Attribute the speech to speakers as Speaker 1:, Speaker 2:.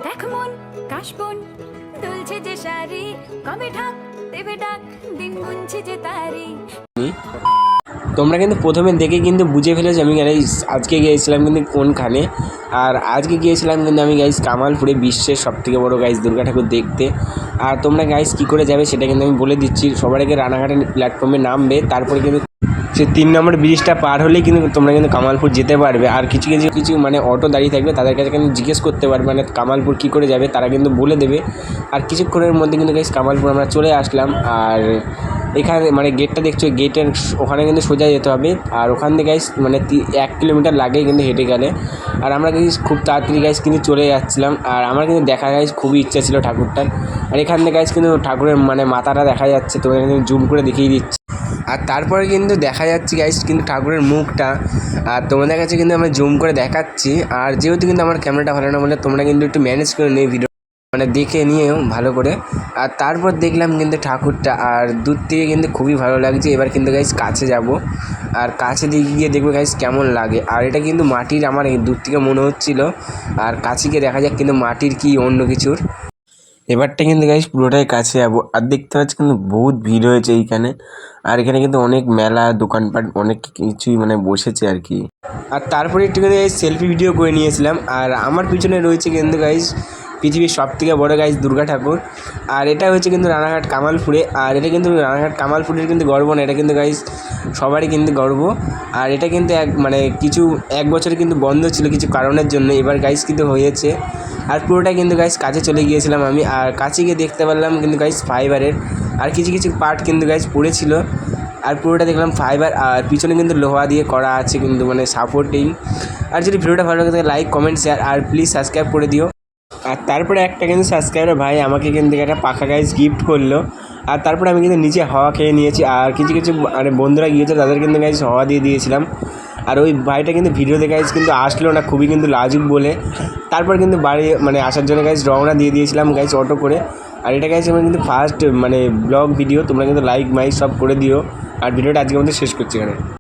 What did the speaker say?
Speaker 1: দেখ মন কাশবন দুলছে যে শাড়ি, কবে ঢাক দেবে ডাক, দিন গুনছে যে তারি।
Speaker 2: তোমরা কিন্তু প্রথমে দেখে কিন্তু বুঝে ফেলেছো আমি গাইস আজকে গিয়েছিলাম কিন্তু কোনখানে। আর আজকে গিয়েছিলাম কিন্তু আমি গাইস কামালপুরে, বিশ্বের সবথেকে বড় গাইস দুর্গা ঠাকুর দেখতে। আর তোমরা গাইস কী করে যাবে সেটা কিন্তু আমি বলে দিচ্ছি। সবার আগে রানাঘাটের প্ল্যাটফর্মে নামবে, তারপরে কিন্তু সে 3 নম্বর ব্রিজটা পার হলেই কিন্তু তোমরা কিন্তু কামালপুর যেতে পারবে। আর কিছু কিছু কিছু মানে অটো দাঁড়িয়ে থাকবে, তাদের কাছে কিন্তু জিজ্ঞেস করতে পারবে মানে কামালপুর কী করে যাবে, তারা কিন্তু বলে দেবে। আর কিছুক্ষণের মধ্যে কিন্তু গাইস কামালপুর আমরা চলে আসলাম। আর এখানে মানে গেটটা দেখছো, গেটের ওখানে কিন্তু সোজা যেতে হবে। আর ওখান থেকে গাইস মানে 1 কিলোমিটার লাগে কিন্তু হেঁটে গেলে। আর আমরা গাইস খুব তাড়াতাড়ি গাইস কিন্তু চলে যাচ্ছিলাম। আর আমার কিন্তু দেখা গাইস খুবই ইচ্ছা ছিল ঠাকুরটার। আর এখান থেকে গাইস কিন্তু ঠাকুরের মানে মাথাটা দেখা যাচ্ছে, তোমাকে কিন্তু জুম করে দেখিয়ে দিচ্ছি। আর তারপরে কিন্তু দেখা যাচ্ছে গাইস কিন্তু ঠাকুরের মুখটা। আর তোমাদের কাছে কিন্তু আমি জুম করে দেখাচ্ছি। আর যেহেতু কিন্তু আমার ক্যামেরাটা ভালো না বলে তোমরা কিন্তু একটু ম্যানেজ করে নিয়ে ভিডিও মানে দেখে নিয়েও ভালো করে। আর তারপর দেখলাম কিন্তু ঠাকুরটা, আর দূর থেকে কিন্তু খুবই ভালো লাগছে। এবার কিন্তু গাইস কাছে যাব, আর কাছে দিকে গিয়ে দেখবো গাইস কেমন লাগে। আর এটা কিন্তু মাটির, আমার এই দূর থেকে মনে হচ্ছিল। আর কাছে গিয়ে দেখা যাক কিন্তু মাটির কি অন্য কিছুর। এবারটা কিন্তু গাইস পুরোটাই কাছে যাবো। আর দেখতে পাচ্ছি কিন্তু বহুত ভিড় হয়েছে এইখানে। আর এখানে কিন্তু অনেক মেলা দোকানপাট অনেক কিছুই মানে বসেছে আর কি। আর তারপরে একটু কিন্তু সেলফি ভিডিও করে নিয়েছিলাম। আর আমার পিছনে রয়েছে কিন্তু গাইস পৃথিবীর সবথেকে বড় গাইস দুর্গা ঠাকুর। আর এটা হচ্ছে কিন্তু রানাঘাট কামালপুরে। আর এটা কিন্তু রানাঘাট কামালপুরের কিন্তু গর্ব না, এটা কিন্তু গাইস সবারই কিন্তু গর্ব। আর এটা কিন্তু এক বছরে কিন্তু বন্ধ ছিল কিছু কারণের জন্য, এবার গাইস কিন্তু হয়েছে। আর পুরোটা কিন্তু গাইস কাছে চলে গিয়েছিলাম আমি। আর কাছে গিয়ে দেখতে পারলাম কিন্তু গাইস ফাইবারের আর কিছু কিছু পার্ট কিন্তু গাইস পড়েছিল। আর পুরোটা দেখলাম ফাইবার, আর পিছনে কিন্তু লোহা দিয়ে করা আছে কিন্তু মানে সাপোর্টিং। আর যদি ভিডিওটা ভালো লাগে তাহলে লাইক কমেন্ট শেয়ার আর প্লিজ সাবস্ক্রাইব করে দিও। আর তারপরে একটা কিন্তু সাবস্ক্রাইবার ভাই আমাকে কিন্তু একটা পাখা গাইস গিফট করলো। আর তারপরে আমি কিন্তু নিচে হাওয়া খেয়ে নিয়েছি। আর কিছু কিছু মানে বন্ধুরা গিয়েছে তাদের কিন্তু গাইস হাওয়া দিয়ে দিয়েছিলাম। আর ওই ভাইটা কিন্তু ভিডিওতে গাইস কিন্তু আসলো না, খুবই কিন্তু লাজুক বলে। তারপর কিন্তু বাড়ি মানে আসার জন্য গাইস রওনা দিয়ে দিয়েছিলাম গাইস অটো করে। আর এটা গাইস আমার কিন্তু ফার্স্ট মানে ব্লগ ভিডিও, তোমরা কিন্তু লাইক মাইক সব করে দিও। আর ভিডিওটা আজকে আমাদের শেষ করছি এখানে।